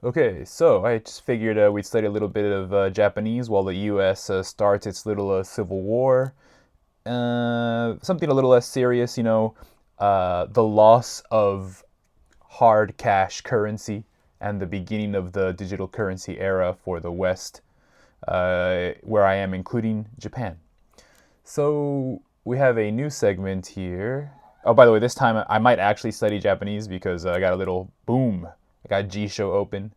Okay, so I just figured we'd study a little bit of Japanese while the U.S. Starts its little civil war. Something a little less serious, the loss of hard cash currency and the beginning of the digital currency era for the West, where I am including Japan. So we have a new segment here. Oh, by the way, this time I might actually study Japanese because I got a little boom. I got G-Show open.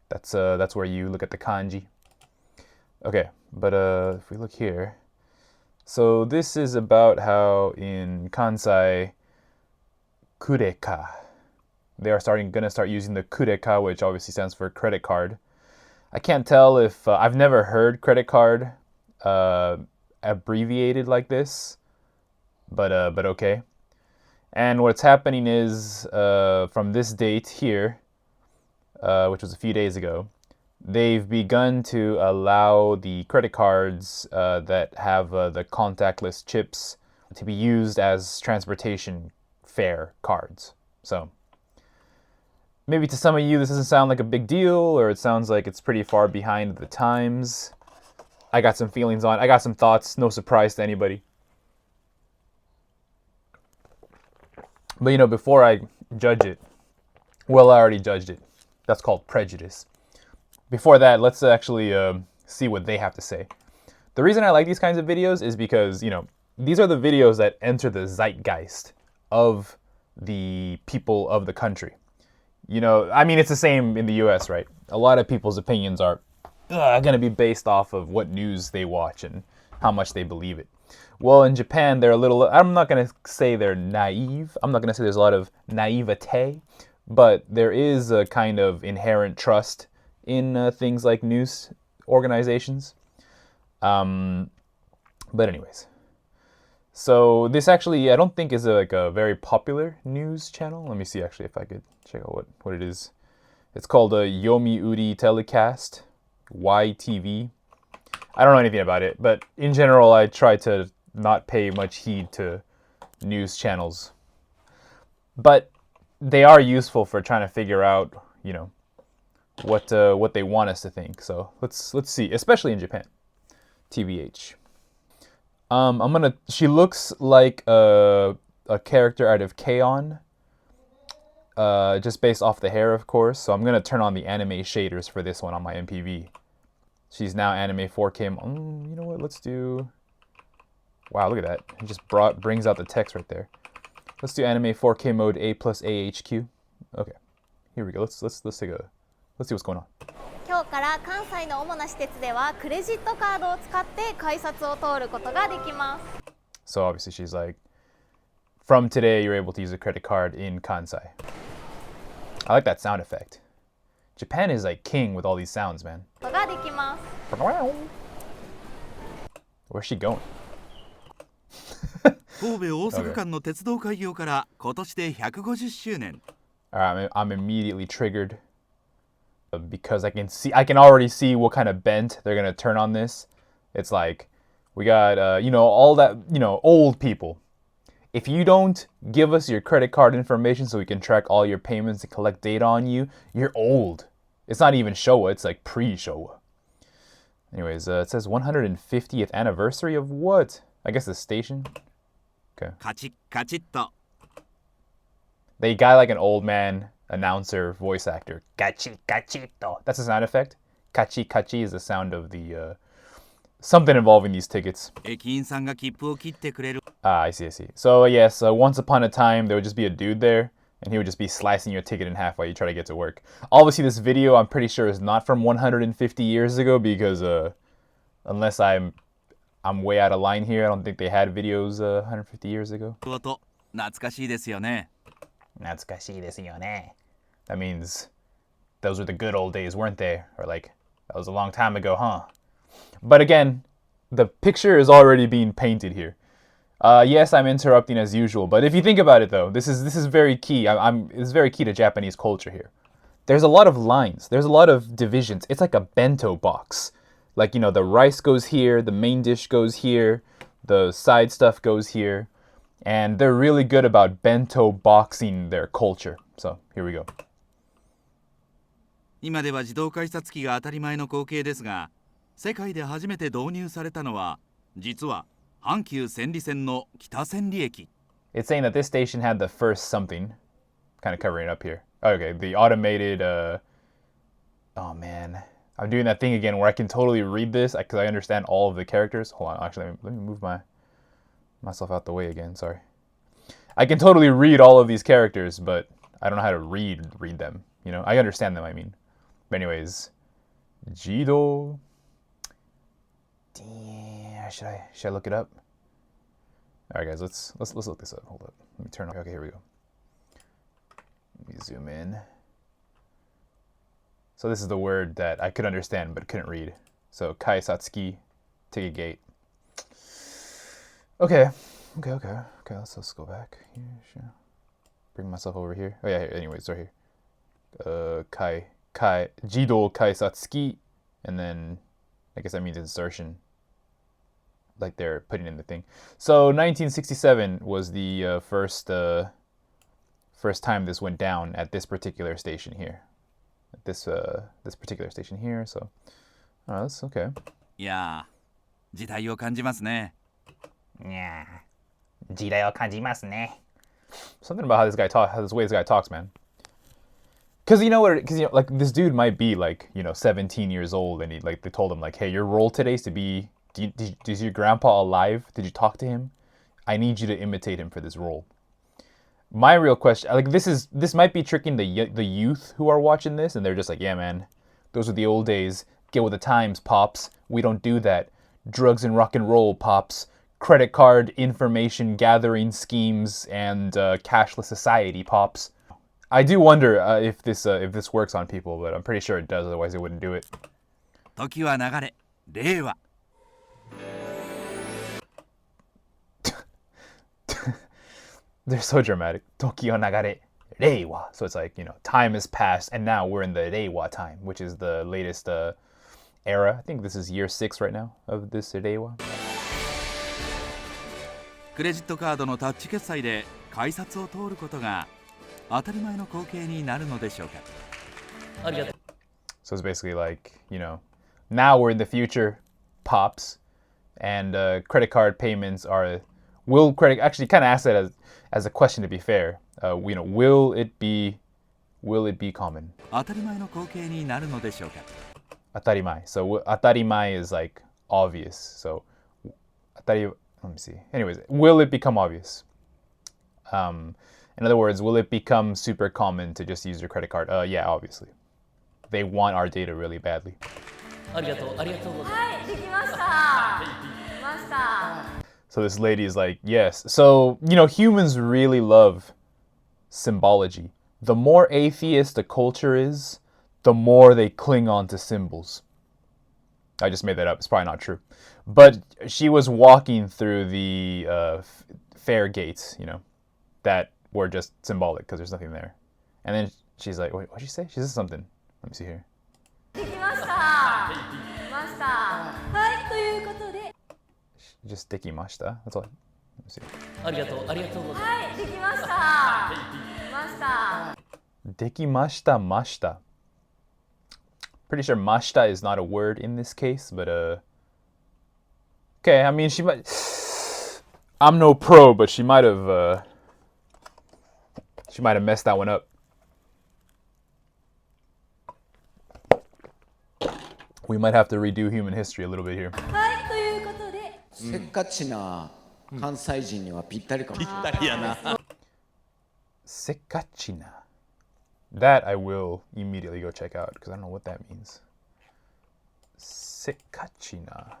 That's where you look at the kanji. Okay, but if we look here, so this is about how in Kansai, kureka, they are gonna start using the kureka, which obviously stands for credit card. I can't tell if I've never heard credit card abbreviated like this, but okay. And what's happening is from this date here, which was a few days ago, they've begun to allow the credit cards that have the contactless chips to be used as transportation fare cards. So maybe to some of you this doesn't sound like a big deal, or it sounds like it's pretty far behind the times. I got some feelings on it. I got some thoughts. No surprise to anybody. But before I judge it, well, I already judged it. That's called prejudice. Before that, let's actually see what they have to say. The reason I like these kinds of videos is because, these are the videos that enter the zeitgeist of the people of the country. It's the same in the US, right? A lot of people's opinions are going to be based off of what news they watch and how much they believe it. Well, in Japan, they're a little, I'm not going to say they're naive. I'm not going to say there's a lot of naivete, but there is a kind of inherent trust in things like news organizations. But anyways, so this actually, I don't think is a very popular news channel. Let me see actually if I could check out what it is. It's called a Yomiuri Telecast, YTV. I don't know anything about it, but in general, I try to not pay much heed to news channels. But they are useful for trying to figure out, what they want us to think. So let's see, especially in Japan. TBH. She looks like a character out of K-On! Just based off the hair, of course. So I'm gonna turn on the anime shaders for this one on my MPV. She's now anime 4K. You know what? Let's do. Wow, look at that! It just brings out the text right there. Let's do anime 4K mode A plus AHQ. Okay, here we go. Let's take a. Let's see what's going on. 今日から関西の主な施設ではクレジットカードを使って改札を通ることができます。 So obviously she's like, from today you're able to use a credit card in Kansai. I like that sound effect. Japan is like king with all these sounds, man. ができます。 Where's she going? 神戸大阪間の鉄道開業から今年で150周年。 Alright, I'm immediately triggered because I can already see what kind of bent they're gonna turn on this. It's like we got all that old people. If you don't give us your credit card information so we can track all your payments and collect data on you, you're old. It's not even Showa, it's like pre-Showa. Anyways, it says 150th anniversary of what? I guess the station. Okay. カチッカチッと。 They got like an old man announcer voice actor. Kachi kachito. That's a sound effect. Kachi kachi is the sound of the something involving these tickets. 駅員さんが切符を切ってくれる。 I see. So yes, once upon a time there would just be a dude there, and he would just be slicing your ticket in half while you try to get to work. Obviously, this video I'm pretty sure is not from 150 years ago because unless I'm way out of line here, I don't think they had videos 150 years ago. 懐かしいですよね。 That means those were the good old days, weren't they? Or like, that was a long time ago, huh? But again, the picture is already being painted here. Yes, I'm interrupting as usual, but if you think about it though, this is very key. It's very key to Japanese culture here. There's a lot of lines. There's a lot of divisions. It's like a bento box. Like, the rice goes here, the main dish goes here, the side stuff goes here. And they're really good about bento boxing their culture. So here we go. 今では自動改札機が当たり前の光景ですが、世界で初めて導入されたのは実は阪急千里線の北千里駅。 It's saying that this station had the first something, kind of covering it up here. Okay, the automated, oh man. I'm doing that thing again where I can totally read this because I understand all of the characters. Hold on, actually, let me move myself out the way again, sorry. I can totally read all of these characters, but I don't know how to read them, you know? I understand them, I mean. But anyways, Jido. Damn, should I look it up? All right, guys, let's look this up. Hold up. Let me turn on. Okay, here we go. Let me zoom in. So this is the word that I could understand but couldn't read. So kaisatsuki, ticket gate. Okay. Let's go back here. Sure. Bring myself over here. Oh yeah. Anyways, right here. Jido kaisatsuki, and then I guess that means insertion. Like they're putting in the thing. So 1967 was the first time this went down at this particular station here. At this particular station here. So, that's okay. いやー、時代を感じますね。Yeah, 時代を感じますね. Something about how this way this guy talks, man. Because you know what? Because like this dude might be like 17 years old, and they told him like, hey, your role today is to be. Is your grandpa alive? Did you talk to him? I need you to imitate him for this role. My real question, like this might be tricking the youth who are watching this, and they're just like, yeah, man, those are the old days. Get with the times, pops. We don't do that. Drugs and rock and roll, pops. Credit card information gathering schemes and cashless society, pops. I do wonder if this works on people, but I'm pretty sure it does. Otherwise, they wouldn't do it. 時は流れ、令和。They're so dramatic. Toki o nagare, reiwa. So it's like, time has passed, and now we're in the reiwa time, which is the latest era. I think this is year 6 right now of this reiwa. クレジットカードのタッチ決済で改札を通ることが当たり前の光景になるのでしょうか。ありがとう。So it's basically like, now we're in the future, pops, and credit card payments are. Actually kind of ask that as a question to be fair. Will it be common? 当たり前の光景になるのでしょうか。Atarimai. So atarimai is like obvious. So let me see. Anyways, will it become obvious? In other words, will it become super common to just use your credit card? Yeah, obviously. They want our data really badly. ありがとうございます。はい、できました。できました。So this lady is like, yes. So, humans really love symbology. The more atheist a culture is, the more they cling on to symbols. I just made that up. It's probably not true. But she was walking through the fair gates, that were just symbolic because there's nothing there. And then she's like, wait, what did she say? She said something. Let me see here. できました。できました。はい、ということで。Just dekimashita. That's all. Let me see. ありがとうございます。はい、できました。できました。 Dekimashita mashita. Pretty sure mashita is not a word in this case, but okay, I mean she might. I'm no pro, but she might have messed that one up. We might have to redo human history a little bit here. はい、ということで。せっかちな関西人にはぴったりかもしれない。ぴったりやな。Sekachina. That I will immediately go check out because I don't know what that means. Sekachina.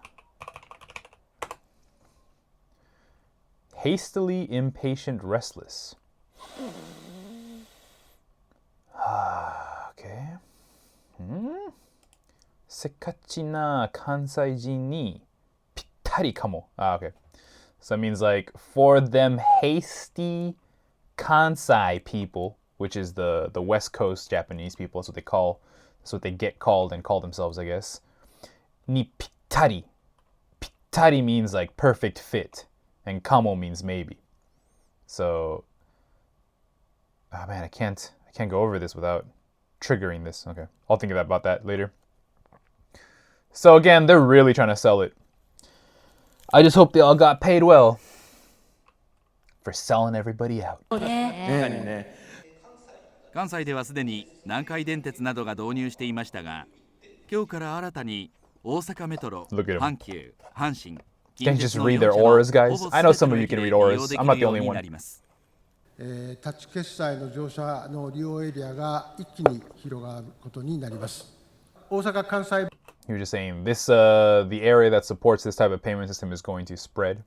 Hastily impatient, restless. Okay. Sekachina kansai jin ni pittari kamo. Okay. So it means like for them hasty Kansai people, which is the West Coast Japanese people, that's what they get called and call themselves, I guess. Ni pittari. Pittari means like perfect fit, and kamo means maybe. So, oh man, I can't go over this without triggering this. Okay, I'll think about that later. So again, they're really trying to sell it. I just hope they all got paid well for selling everybody out. 関西ではすでに南海電鉄などが導入していましたが、今日から新たに大阪メトロ、 Look at 'em. 阪急、阪神、 Can't you just read their auras, guys? I know some of you can read auras. I'm not the only one. タッチ決済の乗車の利用エリアが一気に広がることになります。大阪・関西 You were just saying this, the area that supports this type of payment system is going to spread.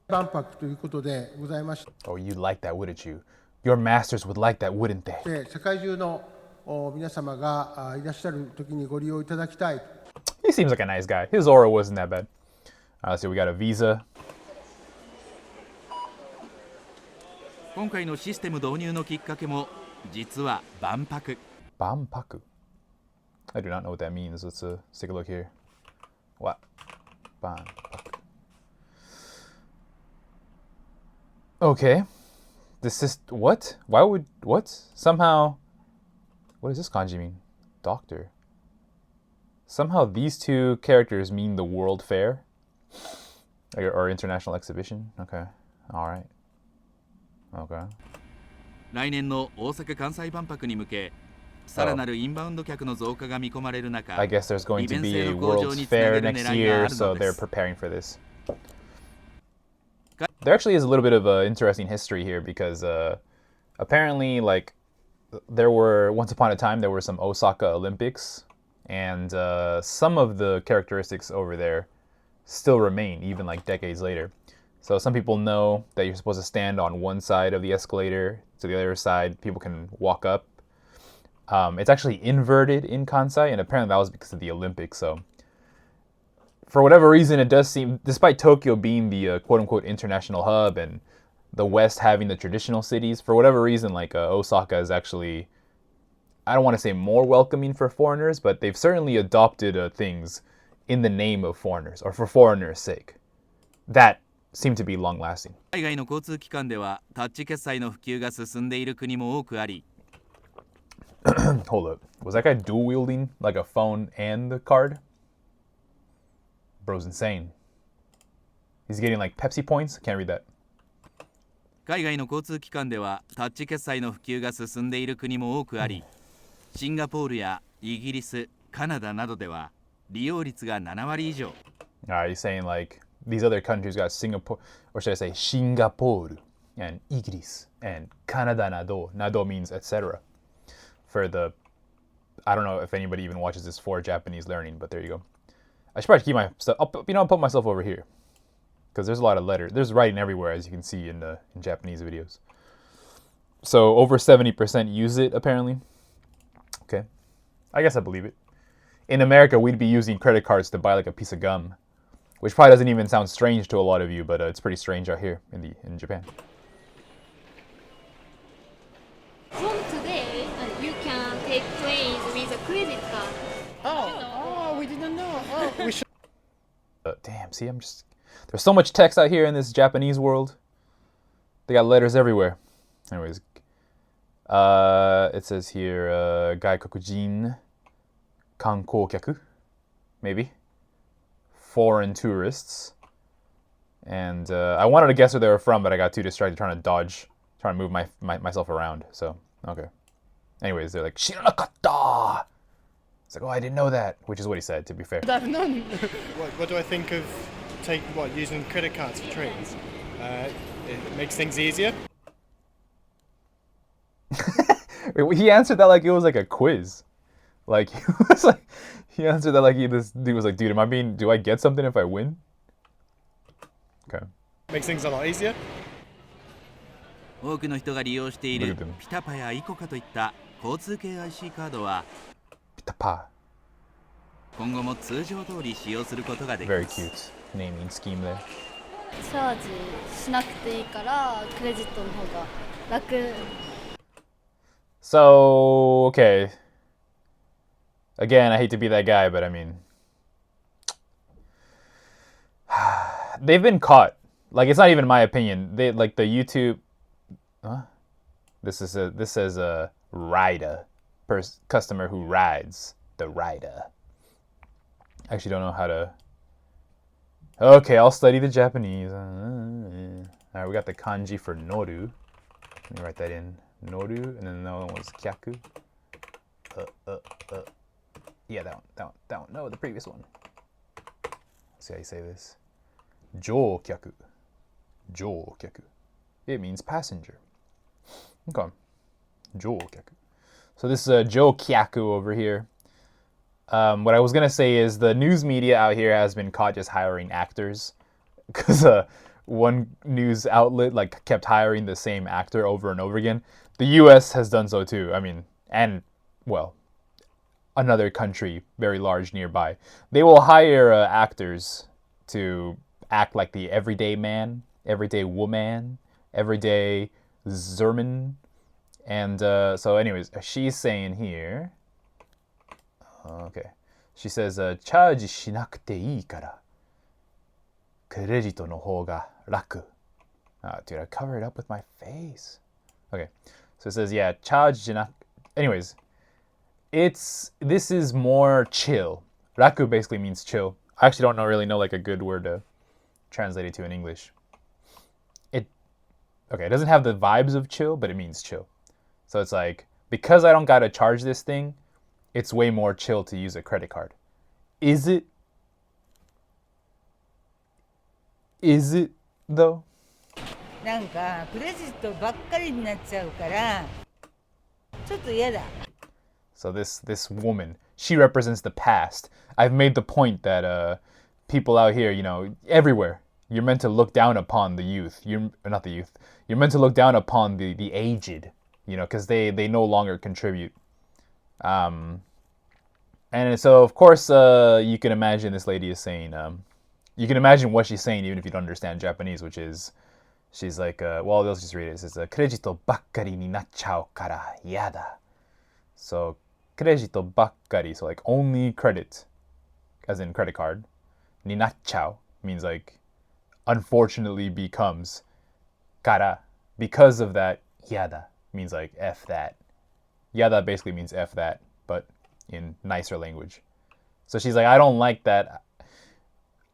万博ということでございまし Oh, you'd like that, wouldn't you? Your masters would like that, wouldn't they? て、世界中の皆様がいらっしゃる時にご利用いただきたい。 He seems like a nice guy. His aura wasn't that bad. Let's see, we got a Visa. 今回のシステム導入のきっかけも実は万博。 Banpaku. I do not know what that means. Let's take a look here. What? Banpaku. Okay. This is what? Why would what? Somehow. What does this kanji mean? Doctor. Somehow these two characters mean the World Fair or International Exhibition. Okay. All right. Okay. 来年の大阪・関西万博に向け、さらなるインバウンド客の増加が見込まれる中、 I guess there's going to be a 利便性の向上 World's につな Fair げる next 狙いがあ year, る so の they're です。 preparing for this. There actually is a little bit of interesting history here because apparently, like, once upon a time, there were some Osaka Olympics, and some of the characteristics over there still remain, even like decades later. So some people know that you're supposed to stand on one side of the escalator, to the other side, people can walk up. It's actually inverted in Kansai, and apparently that was because of the Olympics. So for whatever reason, it does seem, despite Tokyo being the quote-unquote international hub and the West having the traditional cities, for whatever reason, like Osaka is actually, I don't want to say more welcoming for foreigners, but they've certainly adopted things in the name of foreigners, or for foreigners' sake, that seem to be long-lasting. 海外の交通機関ではタッチ決済の普及が進んでいる国も多くあり、 Hold up. Was that guy dual wielding like a phone and the card? Bro's insane. He's getting like Pepsi points? Can't read that. 海外の交通機関ではタッチ決済の普及が進んでいる国も多くあり、シンガポールやイギリス、カナダなどでは利用率が7割以上。He's saying like these other countries got Singapore, or should I say Singapore and Igris and Canada nado. Nado means etc. For the, I don't know if anybody even watches this for Japanese learning, but there you go. I should probably keep my stuff. I'll put myself over here because there's a lot of letters. There's writing everywhere, as you can see in Japanese videos. So over 70% use it apparently. Okay, I guess I believe it. In America, we'd be using credit cards to buy like a piece of gum, which probably doesn't even sound strange to a lot of you, but it's pretty strange out here in Japan. From today, you can take trains with a credit card. Oh, we didn't know. Oh, we should. Damn, see, there's so much text out here in this Japanese world. They got letters everywhere. Anyways, it says here, Gaikokujin Kankokyaku, maybe. Foreign tourists. And I wanted to guess where they were from, but I got too distracted trying to move myself around. So, okay. Anyways, they're like, Shiranakatta! It's like, oh, I didn't know that, which is what he said, to be fair. What do I think of using credit cards for trains? It makes things easier. He answered that like it was like a quiz. Like he answered that like this dude was like, dude, do I get something if I win? Okay. Makes things a lot easier. 多くの人が利用しているピタパやイコカといった交通系 IC カードは Pitapa. 今後も通常通り使用することができ Very ます。 cute naming scheme there. チャージしなくていいからクレジットの方が楽。 So, okay. Again, I hate to be that guy, but I mean, they've been caught. Like, it's not even my opinion. They like the YouTube. Huh? This says Rida. customer who rides, the rider. I actually don't know how to... Okay, I'll study the Japanese. Alright, we got the kanji for noru. Let me write that in. Noru, and then the other one was kyaku. Yeah, that one. No, the previous one. Let's see how you say this. Jōkyaku. Jōkyaku. It means passenger. Okay. Jōkyaku. So this is jōkyaku over here. What I was gonna say is the news media out here has been caught just hiring actors, because one news outlet like kept hiring the same actor over and over again. The U.S. has done so too. I mean, and well, another country very large nearby, they will hire actors to act like the everyday man, everyday woman, everyday Zerman. And so anyways, she's saying here, okay, she says, チャージしなくていいから、クレジットの方が楽. Dude, I covered it up with my face. Okay, so it says, yeah, チャージしなく... Anyways, this is more chill. Raku basically means chill. I actually don't really know like a good word to translate it to in English. It doesn't have the vibes of chill, but it means chill. So it's like, because I don't gotta charge this thing, it's way more chill to use a credit card. Is it? Is it though? なんかクレジットばっかりになっちゃうからちょっと嫌だ。 So this woman, she represents the past. I've made the point that people out here, you know, everywhere, you're meant to look down upon the youth. You're not the youth. You're meant to look down upon the aged, you know, because they no longer contribute. And so of course you can imagine this lady is saying, you can imagine what she's saying even if you don't understand Japanese, which is, she's like, well, let's just read it. It says, クレジットばっかりになっちゃうから嫌だ. So クレジットばっかり, so like only credit, as in credit card. になっちゃう means like unfortunately becomes. から, because of that, 嫌だ means like F that. Yada basically means F that, but in nicer language. So she's like, I don't like that.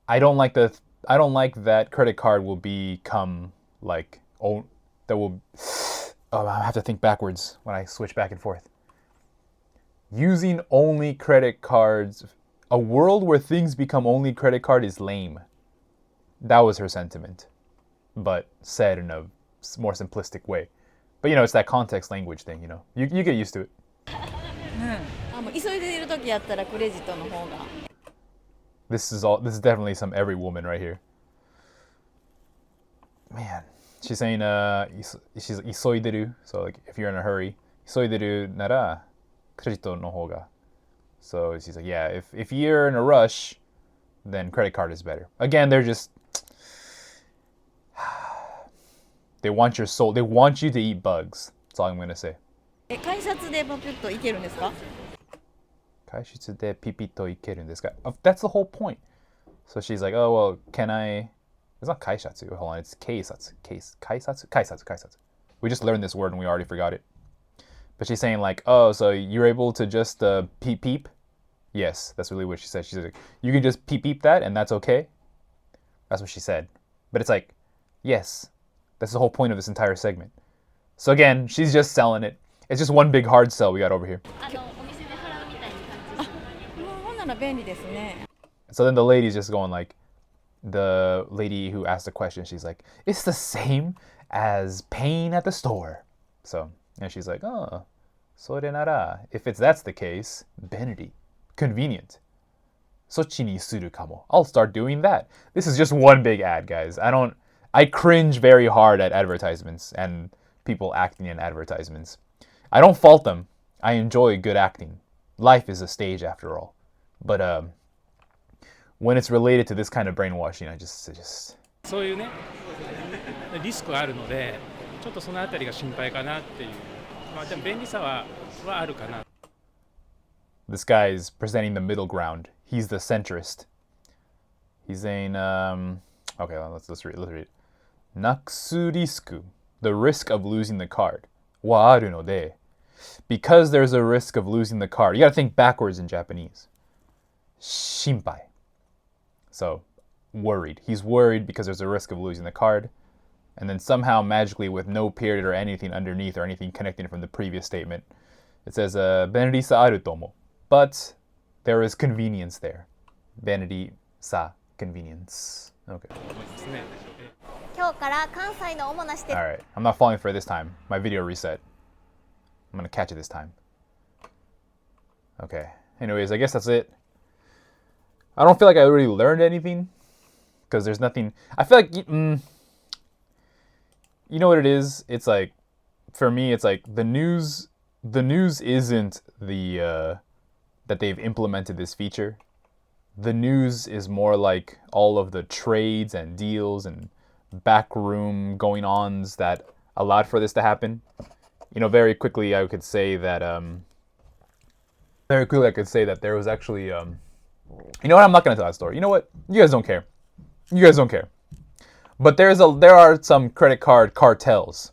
I don't like that credit card will become like, oh, that will, oh, I have to think backwards when I switch back and forth. Using only credit cards, a world where things become only credit card is lame. That was her sentiment, but said in a more simplistic way. But you know, it's that context language thing, you know. You get used to it. 急いでいる時やったらクレジットの方が。 This is definitely some every woman right here. Man, she's saying she's 急いでる, so like if you're in a hurry, 急いでるならクレジットの方が. So she's like, yeah, if you're in a rush, then credit card is better. Again, they're just they want your soul. They want you to eat bugs. That's all I'm gonna say. 改札でパピュッといけるんですか? 改札でピピッといけるんですか? That's the whole point. So she's like, oh, well, can I... It's not 改札. Hold on, it's 改札. 改札. We just learned this word and we already forgot it. But she's saying like, oh, so you're able to just peep? Yes, that's really what she said. She's like, you can just peep that and that's okay? That's what she said. But it's like, yes, that's the whole point of this entire segment. So again, she's just selling it. It's just one big hard sell we got over here. お店で払うみたいな感じです。ほんなら便利ですね。 So then the lady's just going like, the lady who asked the question, she's like, it's the same as paying at the store. So, and she's like, oh, それなら, if that's the case, 便利, convenient. そっちにするかも. I'll start doing that. This is just one big ad, guys. I cringe very hard at advertisements and people acting in advertisements. I don't fault them. I enjoy good acting. Life is a stage after all. But when it's related to this kind of brainwashing, I just そういうねリスクがあるのでちょっとそのあたりが心配かなっていうまあでも便利さはあるかな This guy is presenting the middle ground. He's the centrist. He's saying, okay, let's read it. なくすリスク, the risk of losing the card. はあるので because there's a risk of losing the card. You gotta think backwards in Japanese. Shinpai. So, worried. He's worried because there's a risk of losing the card. And then somehow, magically, with no period or anything underneath or anything connecting from the previous statement, it says, Benri sa aru tomo. But there is convenience there. Benri sa convenience. Okay. 今日から関西の主な施設 Alright, I'm not falling for it this time. My video reset. I'm gonna catch it this time. Okay. Anyways, I guess that's it. I don't feel like I really learned anything. Because there's nothing... I feel like... you know what it is? It's like... For me, it's like the news... The news isn't the... that they've implemented this feature. The news is more like all of the trades and deals and backroom going-ons that allowed for this to happen. You know, very quickly I could say that there was actually you know what, I'm not gonna tell that story. You know what? You guys don't care. You guys don't care. But there are some credit card cartels.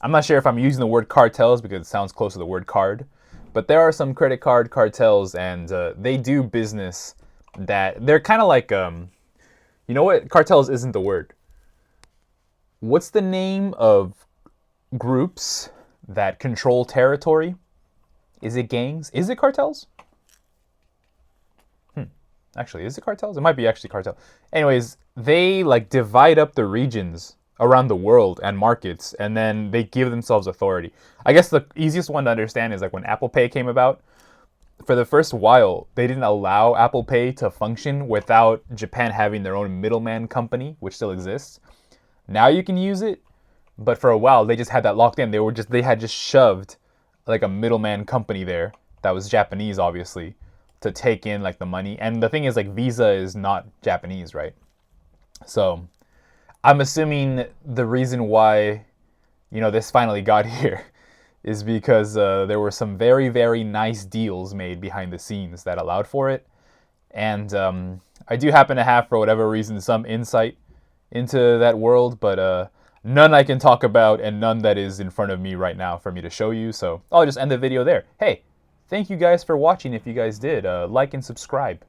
I'm not sure if I'm using the word cartels because it sounds close to the word card. But there are some credit card cartels, and they do business that they're kind of like you know what? Cartels isn't the word. What's the name of groups that control territory? Is it gangs? Is it cartels? Actually, is it cartels? It might be actually cartel. Anyways, they like divide up the regions around the world and markets, and then they give themselves authority. I guess the easiest one to understand is like when Apple Pay came about. For the first while, they didn't allow Apple Pay to function without Japan having their own middleman company, which still exists. Now you can use it, but for a while they just had that locked in. They had just shoved like a middleman company there that was Japanese, obviously, to take in like the money. And the thing is, like, Visa is not Japanese, right? So I'm assuming the reason why, you know, this finally got here is because there were some very, very nice deals made behind the scenes that allowed for it. And I do happen to have, for whatever reason, some insight into that world, but none I can talk about and none that is in front of me right now for me to show you. So I'll just end the video there. Hey, thank you guys for watching if you guys did. Like and subscribe.